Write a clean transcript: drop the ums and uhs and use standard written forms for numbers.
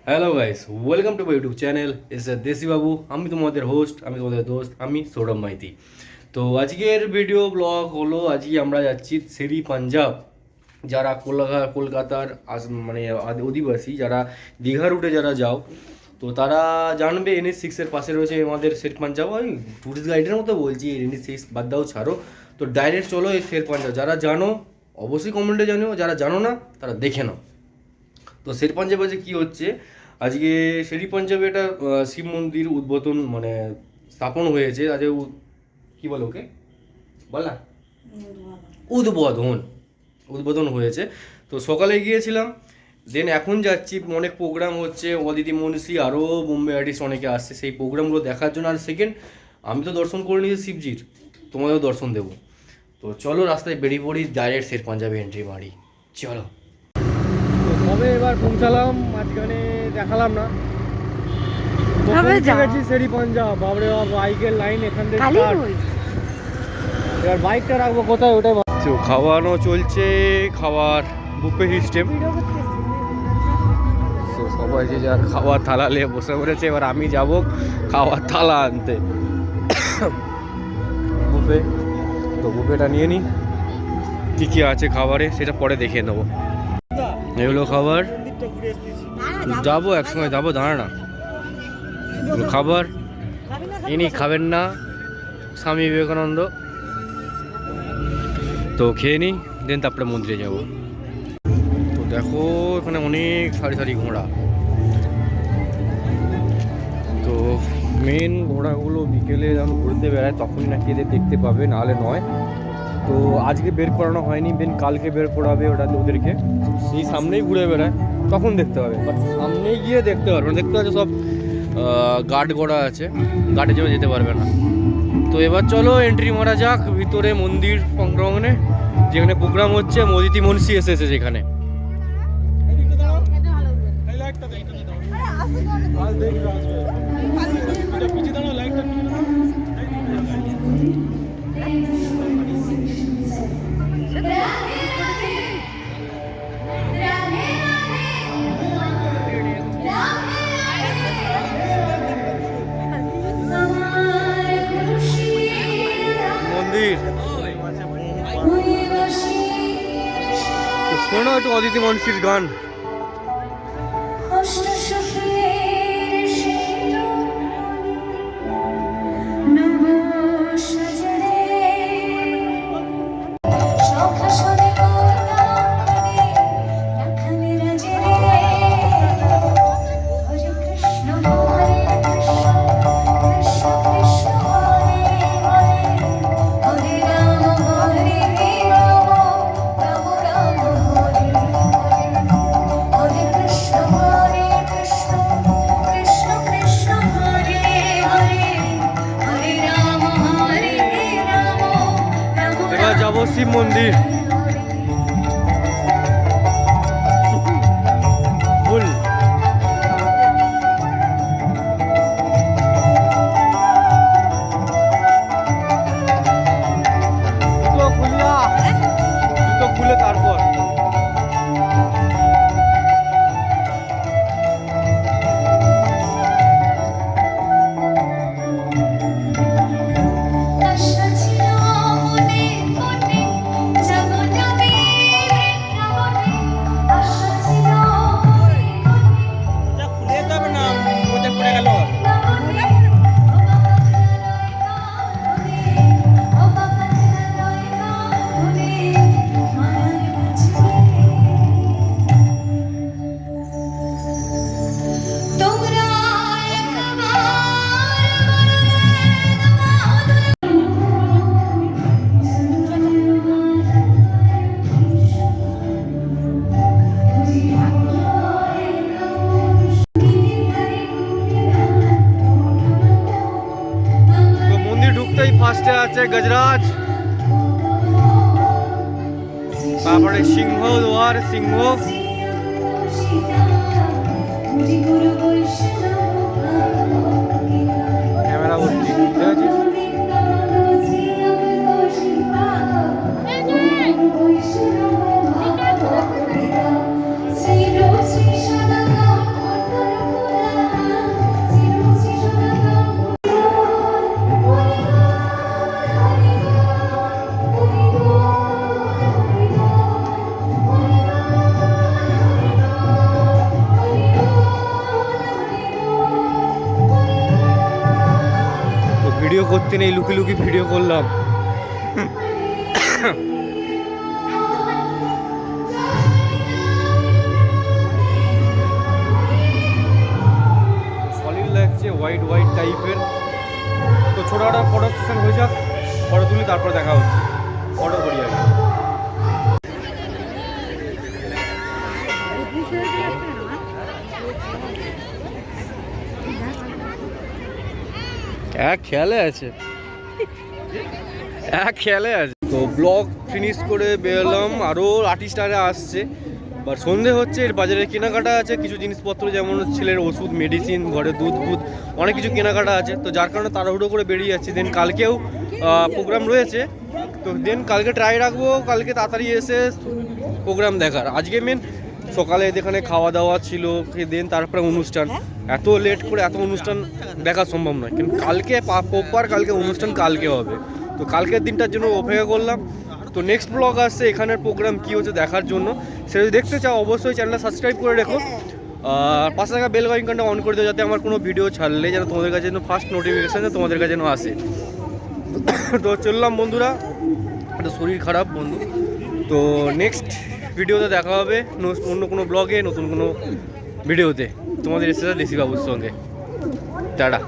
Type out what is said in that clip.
Hello guys, welcome to my YouTube channel S A দেশি বাবু। আমি তোমাদের হোস্ট, আমি তোমাদের দোস্ত, আমি সৌরভ মাইতি। তো আজকের ভিডিও ব্লগ হলো, আজকে আমরা যাচ্ছি শেরি পাঞ্জাব। যারা কলকাতার মানে অধিবাসী, যারা দীঘা রুটে যারা যাও, তো তারা জানবে NH6-এর পাশে রয়েছে আমাদের শের পাঞ্জাব। ওই ট্যুরিস্ট গাইডের মতো বলছি, NH6 বাদ দাও, ছাড়ো। তো ডাইরেক্ট চলো এই শের পাঞ্জাব। যারা জানো অবশ্যই কমেন্টে জানিও, যারা জানো না তারা দেখে নাও। তো শের পাঞ্জাবে যে কী হচ্ছে, আজকে শেরি পাঞ্জাবে একটা শিব মন্দির উদ্বোধন মানে স্থাপন হয়েছে। আজকে কী বলে ওকে বলা উদ্বোধন উদ্বোধন হয়েছে। তো সকালে গিয়েছিলাম, দেন এখন যাচ্ছি। অনেক প্রোগ্রাম হচ্ছে, অদিতি মনীষী আরও বোম্বে আর্টিস্ট অনেকে আসছে সেই প্রোগ্রামগুলো দেখার জন্য। আর সেকেন্ড, আমি তো দর্শন করে নিয়েছি শিবজির, তোমাদেরও দর্শন দেবো। তো চলো রাস্তায় বেরিয়ে পড়ি, ডাইরেক্ট শের পাঞ্জাবে এন্ট্রি মারি, চলো। তবে এবার পৌঁছালাম, মাঝখানে দেখালাম না। গেছি শেরি পাঞ্জাব, বাবরে বাব, বাইকের লাইন এখান থেকে স্টার্ট। এবার বাইকটা রাখবো কোথায়, ওটাই ভাবছি। খাওয়ানো চলছে, খাবার বুফে সিস্টেম। তো সবাই যে যার খাওয়ার থালা নিয়ে বসে পড়েছে। এবার আমি যাব খাওয়ার থালা আনতে বুফে। তো বুফেটা নিয়ে নিই, কী কী আছে খাবারে সেটা পরে দেখিয়ে নেবো। এগুলো খাবার, যাবো একসময়, যাবো, দাঁড়া না। খাবার ইনি খাবেন না, স্বামী বিবেকানন্দ। তো খেয়ে নিই, দেন তারপরে মন্দিরে যাব। তো দেখো এখানে অনেক সারি সারি ঘোড়া। তো মেন ঘোড়াগুলো বিকেলে যখন ঘুরতে বেড়ায় তখন নাকি এদের দেখতে পাবে, নাহলে নয়। তো আজকে বের করানো হয়নি, দেন কালকে বের করাবে ওটা ওদেরকে। এই সামনেই ঘুরে বেড়ায়, তখন দেখতে পাবে। বাট সামনে গিয়ে দেখতে পারবে না, দেখতে পাচ্ছে সব গার্ড করা আছে, গার্ডের জন্য যেতে পারবে না। তো এবার চলো এন্ট্রি মারা যাক ভিতরে মন্দির প্রাঙ্গণে, যেখানে প্রোগ্রাম হচ্ছে। অদিতি মনীষী এসেছে যেখানে। শোনো একটু অদিতি মনীষীর গান। যাবো শিব মন্দির। ফুল জুতো খুলে তারপর ফার্স্টে আছে গজরাজ, তারপরে সিংহ দ্বার, সিংহ। ক্যামেরা ভর্তি, ঠিক আছে। ভিডিও করতে নেই, লুকি লুকি ভিডিও করলাম। সলিড লাগছে, হোয়াইট হোয়াইট টাইপের। তো ছোটোখাটো ফটো সেশন হয়ে যাক, ফটো তুলি, তারপর দেখা হচ্ছে। ফটো করি আগে। খেয়ালে আছে, খেয়ালে আছে। তো ব্লগ ফিনিশ করে বেরোলাম, আরও আর্টিস্টরা আসছে। বাট সন্ধে হচ্ছে, এর বাজারে কেনাকাটা আছে কিছু জিনিসপত্র, যেমন ছেলের ওষুধ, মেডিসিন, ঘরে দুধ অনেক কিছু কেনাকাটা আছে। তো যার কারণে তাড়াহুড়ো করে বেরিয়ে যাচ্ছি। দেন কালকেও প্রোগ্রাম রয়েছে, তো দেন কালকে ট্রাই রাখবো কালকে তাড়াতাড়ি এসে প্রোগ্রাম দেখার। আজকে মেন সকালে এখানে খাওয়া দাওয়া ছিল, দেন তারপরে অনুষ্ঠান। এত লেট করে এত অনুষ্ঠান দেখা সম্ভব নয়, কিন্তু কালকে প্রপার কালকে অনুষ্ঠান কালকে হবে। তো কালকের দিনটার জন্য অপেক্ষা করলাম। তো নেক্সট ব্লগ আসছে এখানের প্রোগ্রাম কী হচ্ছে দেখার জন্য। সেটা যদি দেখতে চাও অবশ্যই চ্যানেলটা সাবস্ক্রাইব করে রেখো, আর পাশে থাকা বেল আইকনটা অন করে দেবো, যাতে আমার কোনো ভিডিও ছাড়লে যেন তোমাদের কাছে যেন ফার্স্ট নোটিফিকেশান তোমাদের কাছে যেন আসে। তো চললাম বন্ধুরা, একটা শরীর খারাপ বন্ধু। তো নেক্সট ভিডিওতে দেখা হবে অন্য কোনো ব্লগে, নতুন কোনো ভিডিওতে। তোমাদের এসেছে দেশি বাবুর সঙ্গে। টাটা।